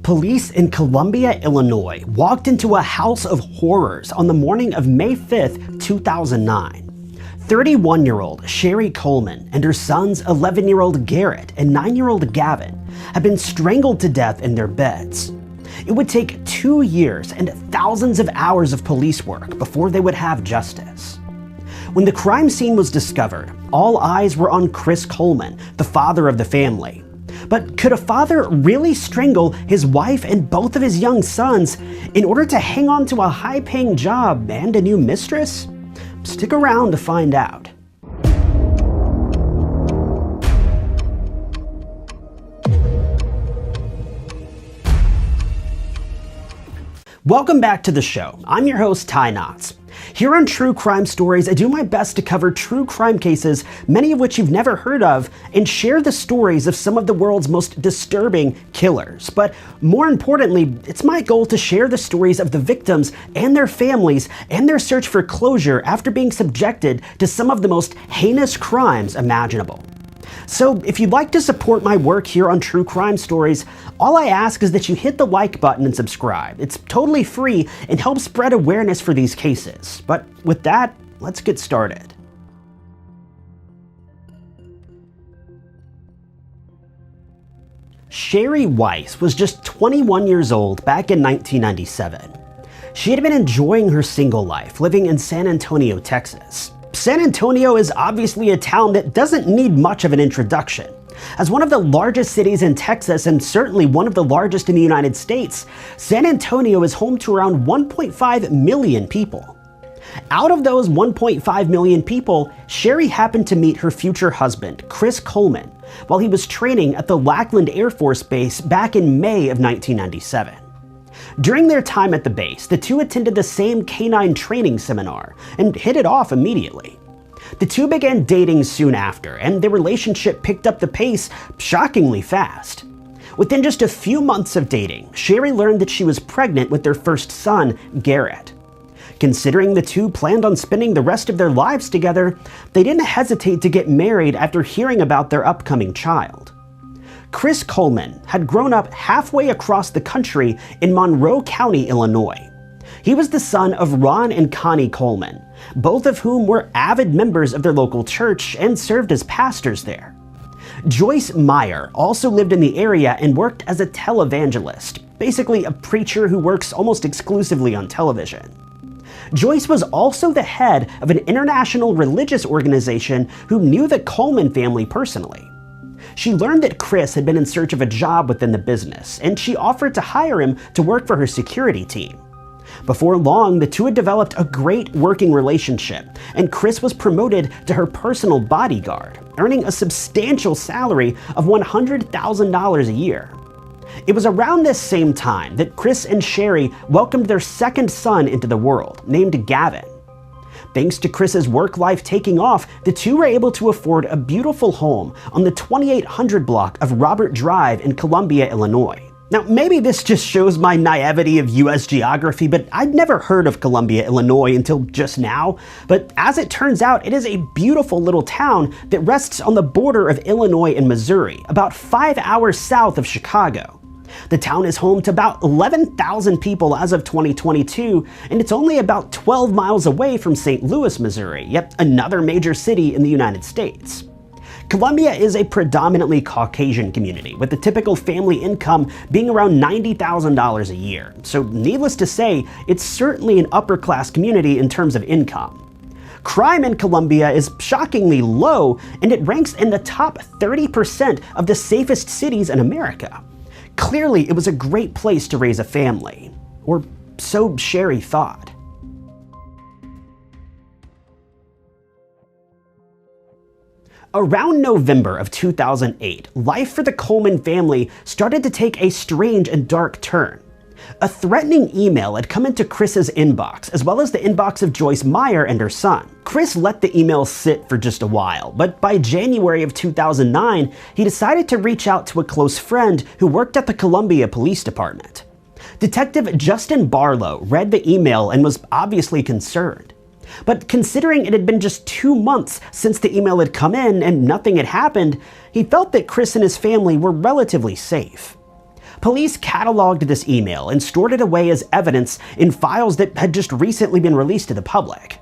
Police in Columbia, Illinois walked into a house of horrors on the morning of May 5th, 2009. 31-year-old Sherry Coleman and her sons 11-year-old Garrett and 9-year-old Gavin had been strangled to death in their beds. It would take 2 years and thousands of hours of police work before they would have justice. When the crime scene was discovered, all eyes were on Chris Coleman, the father of the family. But could a father really strangle his wife and both of his young sons in order to hang on to a high-paying job and a new mistress? Stick around to find out. Welcome back to the show. I'm your host, Ty Knotts. Here on True Crime Stories, I do my best to cover true crime cases, many of which you've never heard of, and share the stories of some of the world's most disturbing killers. But more importantly, it's my goal to share the stories of the victims and their families and their search for closure after being subjected to some of the most heinous crimes imaginable. So if you'd like to support my work here on True Crime Stories, all I ask is that you hit the like button and subscribe. It's totally free and helps spread awareness for these cases. But with that, let's get started. Sherry Weiss was just 21 years old back in 1997. She had been enjoying her single life, living in San Antonio, Texas. San Antonio is obviously a town that doesn't need much of an introduction. As one of the largest cities in Texas and certainly one of the largest in the United States, San Antonio is home to around 1.5 million people. Out of those 1.5 million people, Sherry happened to meet her future husband, Chris Coleman, while he was training at the Lackland Air Force Base back in May of 1997. During their time at the base, the two attended the same canine training seminar and hit it off immediately. The two began dating soon after, and their relationship picked up the pace shockingly fast. Within just a few months of dating, Sherry learned that she was pregnant with their first son, Garrett. Considering the two planned on spending the rest of their lives together, they didn't hesitate to get married after hearing about their upcoming child. Chris Coleman had grown up halfway across the country in Monroe County, Illinois. He was the son of Ron and Connie Coleman, both of whom were avid members of their local church and served as pastors there. Joyce Meyer also lived in the area and worked as a televangelist, basically a preacher who works almost exclusively on television. Joyce was also the head of an international religious organization who knew the Coleman family personally. She learned that Chris had been in search of a job within the business, and she offered to hire him to work for her security team. Before long, the two had developed a great working relationship, and Chris was promoted to her personal bodyguard, earning a substantial salary of $100,000 a year. It was around this same time that Chris and Sherry welcomed their second son into the world, named Gavin. Thanks to Chris's work life taking off, the two were able to afford a beautiful home on the 2800 block of Robert Drive in Columbia, Illinois. Now, maybe this just shows my naivety of US geography, but I'd never heard of Columbia, Illinois until just now. But as it turns out, it is a beautiful little town that rests on the border of Illinois and Missouri, about 5 hours south of Chicago. The town is home to about 11,000 people as of 2022, and it's only about 12 miles away from St. Louis, Missouri, yet another major city in the United States. Columbia is a predominantly Caucasian community, with the typical family income being around $90,000 a year. So needless to say, it's certainly an upper-class community in terms of income. Crime in Columbia is shockingly low, and it ranks in the top 30% of the safest cities in America. Clearly, it was a great place to raise a family. Or so Sherry thought. Around November of 2008, life for the Coleman family started to take a strange and dark turn. A threatening email had come into Chris's inbox, as well as the inbox of Joyce Meyer and her son. Chris let the email sit for just a while, but by January of 2009, he decided to reach out to a close friend who worked at the Columbia Police Department. Detective Justin Barlow read the email and was obviously concerned. But considering it had been just 2 months since the email had come in and nothing had happened, he felt that Chris and his family were relatively safe. Police cataloged this email and stored it away as evidence in files that had just recently been released to the public.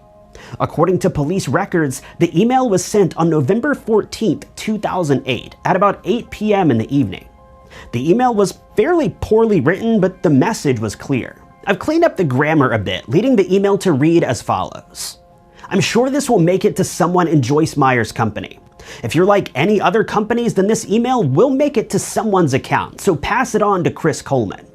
According to police records, the email was sent on November 14, 2008, at about 8 p.m. in the evening. The email was fairly poorly written, but the message was clear. I've cleaned up the grammar a bit, leading the email to read as follows. I'm sure this will make it to someone in Joyce Meyer's company. If you're like any other companies, then this email will make it to someone's account, so pass it on to Chris Coleman.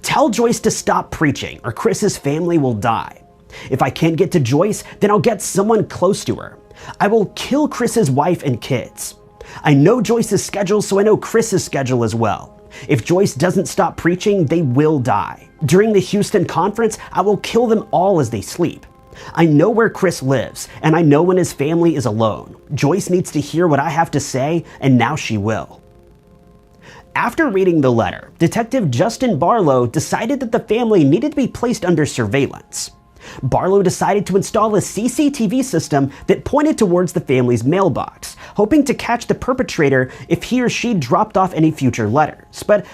Tell Joyce to stop preaching, or Chris's family will die. If I can't get to Joyce, then I'll get someone close to her. I will kill Chris's wife and kids. I know Joyce's schedule, so I know Chris's schedule as well. If Joyce doesn't stop preaching, they will die. During the Houston conference, I will kill them all as they sleep. I know where Chris lives, and I know when his family is alone. Joyce needs to hear what I have to say, and now she will. After reading the letter, Detective Justin Barlow decided that the family needed to be placed under surveillance. Barlow decided to install a CCTV system that pointed towards the family's mailbox, hoping to catch the perpetrator if he or she dropped off any future letters. But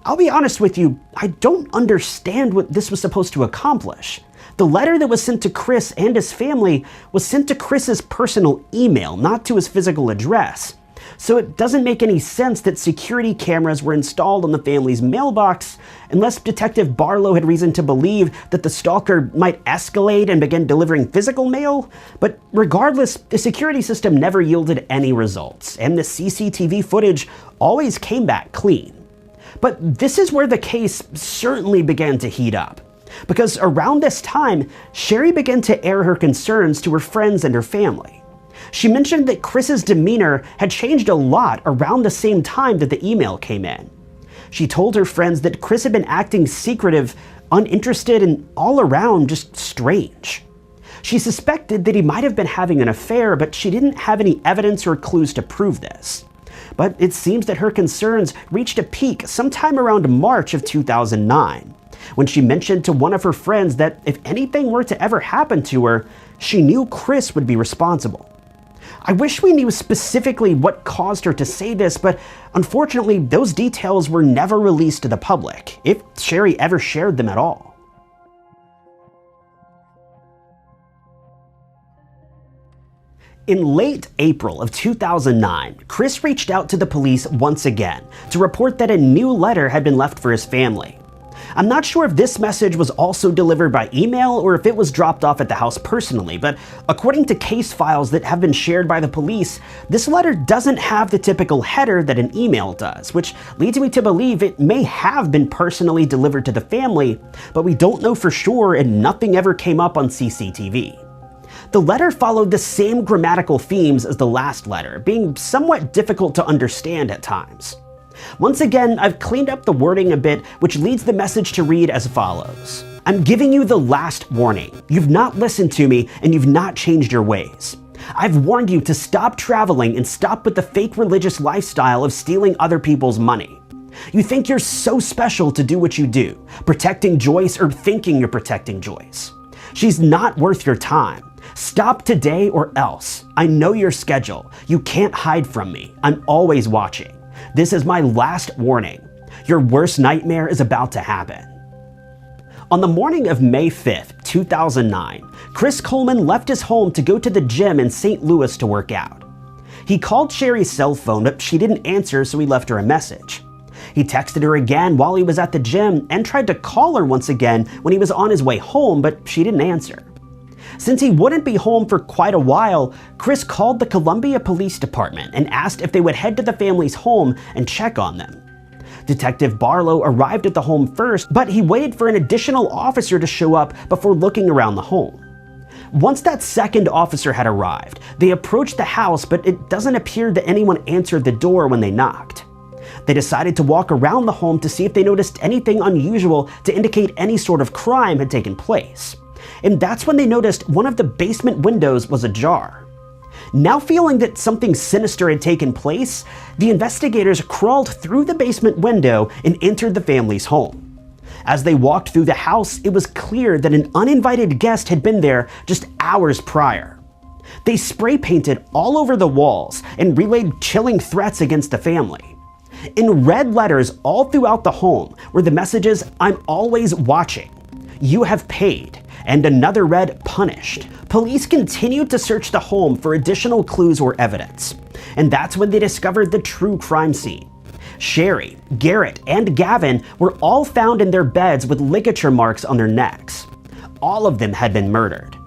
I'll be honest with you, I don't understand what this was supposed to accomplish. The letter that was sent to Chris and his family was sent to Chris's personal email, not to his physical address. So it doesn't make any sense that security cameras were installed on the family's mailbox unless Detective Barlow had reason to believe that the stalker might escalate and begin delivering physical mail. But regardless, the security system never yielded any results, and the CCTV footage always came back clean. But this is where the case certainly began to heat up. Because around this time, Sherry began to air her concerns to her friends and her family. She mentioned that Chris's demeanor had changed a lot around the same time that the email came in. She told her friends that Chris had been acting secretive, uninterested, and all around just strange. She suspected that he might have been having an affair, but she didn't have any evidence or clues to prove this. But it seems that her concerns reached a peak sometime around March of 2009, when she mentioned to one of her friends that if anything were to ever happen to her, she knew Chris would be responsible. I wish we knew specifically what caused her to say this, but unfortunately, those details were never released to the public, if Sherry ever shared them at all. In late April of 2009, Chris reached out to the police once again to report that a new letter had been left for his family. I'm not sure if this message was also delivered by email or if it was dropped off at the house personally, but according to case files that have been shared by the police, this letter doesn't have the typical header that an email does, which leads me to believe it may have been personally delivered to the family, but we don't know for sure and nothing ever came up on CCTV. The letter followed the same grammatical themes as the last letter, being somewhat difficult to understand at times. Once again, I've cleaned up the wording a bit, which leads the message to read as follows. I'm giving you the last warning. You've not listened to me, and you've not changed your ways. I've warned you to stop traveling and stop with the fake religious lifestyle of stealing other people's money. You think you're so special to do what you do, protecting Joyce or thinking you're protecting Joyce. She's not worth your time. Stop today or else. I know your schedule. You can't hide from me. I'm always watching. This is my last warning. Your worst nightmare is about to happen. On the morning of May 5th, 2009, Chris Coleman left his home to go to the gym in St. Louis to work out. He called Sherry's cell phone, but she didn't answer, so he left her a message. He texted her again while he was at the gym and tried to call her once again when he was on his way home, but she didn't answer. Since he wouldn't be home for quite a while, Chris called the Columbia Police Department and asked if they would head to the family's home and check on them. Detective Barlow arrived at the home first, but he waited for an additional officer to show up before looking around the home. Once that second officer had arrived, they approached the house, but it doesn't appear that anyone answered the door when they knocked. They decided to walk around the home to see if they noticed anything unusual to indicate any sort of crime had taken place. And that's when they noticed one of the basement windows was ajar. Now feeling that something sinister had taken place, the investigators crawled through the basement window and entered the family's home. As they walked through the house, it was clear that an uninvited guest had been there just hours prior. They spray painted all over the walls and relayed chilling threats against the family. In red letters all throughout the home were the messages, "I'm always watching," "You have paid," and another read, "Punished." Police continued to search the home for additional clues or evidence, and that's when they discovered the true crime scene. Sherry, Garrett, and Gavin were all found in their beds with ligature marks on their necks. All of them had been murdered.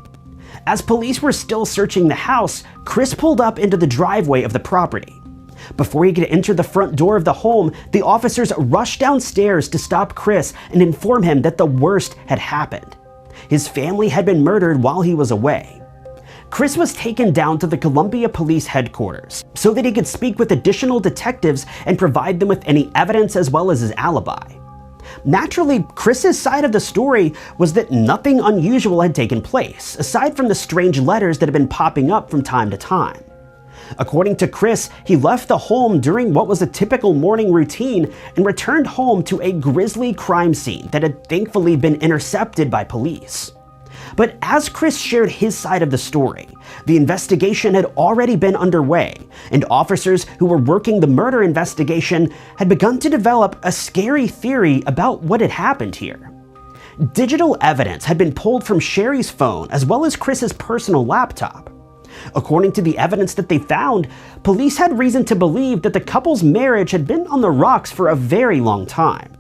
As police were still searching the house, Chris pulled up into the driveway of the property. Before he could enter the front door of the home, the officers rushed downstairs to stop Chris and inform him that the worst had happened. His family had been murdered while he was away. Chris was taken down to the Columbia Police Headquarters so that he could speak with additional detectives and provide them with any evidence as well as his alibi. Naturally, Chris's side of the story was that nothing unusual had taken place, aside from the strange letters that had been popping up from time to time. According to Chris, he left the home during what was a typical morning routine and returned home to a grisly crime scene that had thankfully been intercepted by police. But as Chris shared his side of the story, the investigation had already been underway, and officers who were working the murder investigation had begun to develop a scary theory about what had happened here. Digital evidence had been pulled from Sherry's phone as well as Chris's personal laptop. According to the evidence that they found, police had reason to believe that the couple's marriage had been on the rocks for a very long time.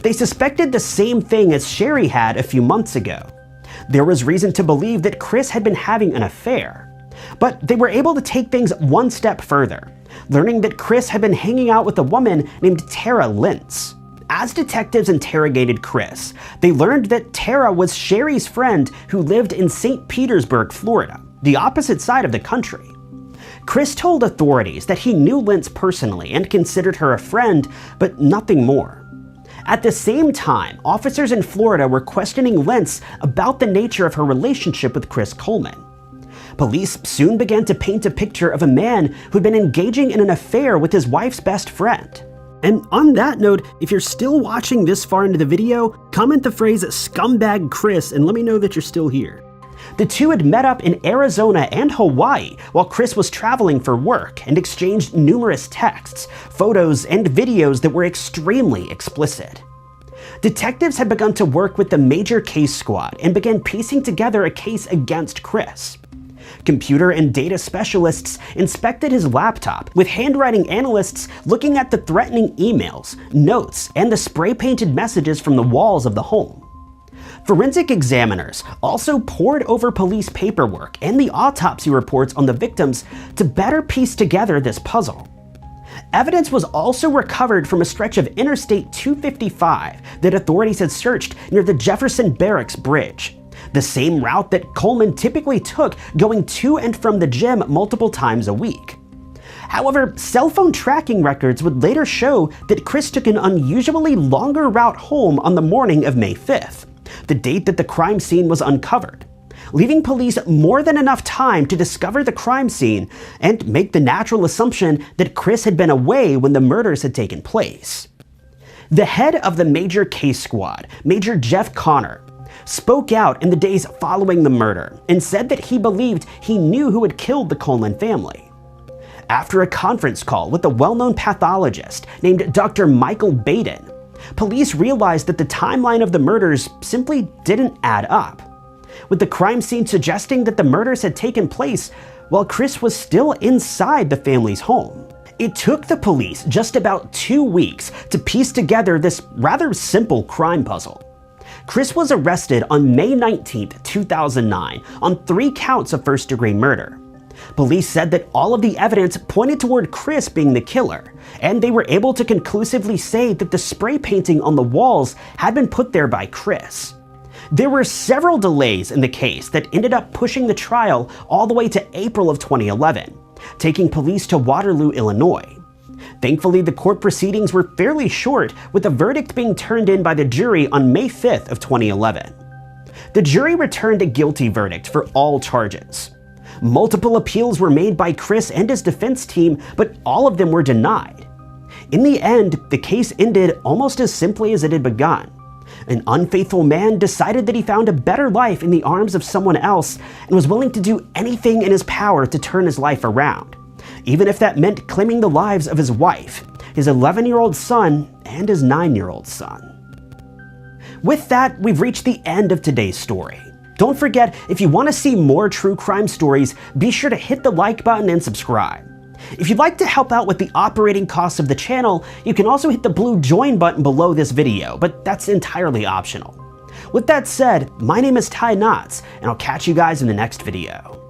They suspected the same thing as Sherry had a few months ago. There was reason to believe that Chris had been having an affair. But they were able to take things one step further, learning that Chris had been hanging out with a woman named Tara Lintz. As detectives interrogated Chris, they learned that Tara was Sherry's friend who lived in St. Petersburg, Florida, the opposite side of the country. Chris told authorities that he knew Lintz personally and considered her a friend, but nothing more. At the same time, officers in Florida were questioning Lintz about the nature of her relationship with Chris Coleman. Police soon began to paint a picture of a man who'd been engaging in an affair with his wife's best friend. And on that note, if you're still watching this far into the video, comment the phrase "scumbag Chris" and let me know that you're still here. The two had met up in Arizona and Hawaii while Chris was traveling for work and exchanged numerous texts, photos, and videos that were extremely explicit. Detectives had begun to work with the Major Case Squad and began piecing together a case against Chris. Computer and data specialists inspected his laptop, with handwriting analysts looking at the threatening emails, notes, and the spray-painted messages from the walls of the home. Forensic examiners also pored over police paperwork and the autopsy reports on the victims to better piece together this puzzle. Evidence was also recovered from a stretch of Interstate 255 that authorities had searched near the Jefferson Barracks Bridge, the same route that Coleman typically took going to and from the gym multiple times a week. However, cell phone tracking records would later show that Chris took an unusually longer route home on the morning of May 5th. The date that the crime scene was uncovered, leaving police more than enough time to discover the crime scene and make the natural assumption that Chris had been away when the murders had taken place. The head of the Major Case Squad, Major Jeff Connor, spoke out in the days following the murder and said that he believed he knew who had killed the Coleman family. After a conference call with a well-known pathologist named Dr. Michael Baden, police realized that the timeline of the murders simply didn't add up, with the crime scene suggesting that the murders had taken place while Chris was still inside the family's home. It took the police just about 2 weeks to piece together this rather simple crime puzzle. Chris was arrested on May 19, 2009 on 3 counts of first-degree murder. Police said that all of the evidence pointed toward Chris being the killer, and they were able to conclusively say that the spray painting on the walls had been put there by Chris. There were several delays in the case that ended up pushing the trial all the way to April of 2011, taking police to Waterloo, Illinois. Thankfully, the court proceedings were fairly short, with a verdict being turned in by the jury on May 5th of 2011. The jury returned a guilty verdict for all charges. Multiple appeals were made by Chris and his defense team, but all of them were denied. In the end, the case ended almost as simply as it had begun. An unfaithful man decided that he found a better life in the arms of someone else and was willing to do anything in his power to turn his life around, even if that meant claiming the lives of his wife, his 11-year-old son, and his 9-year-old son. With that, we've reached the end of today's story. Don't forget, if you want to see more true crime stories, be sure to hit the like button and subscribe. If you'd like to help out with the operating costs of the channel, you can also hit the blue join button below this video, but that's entirely optional. With that said, my name is Ty Knotts, and I'll catch you guys in the next video.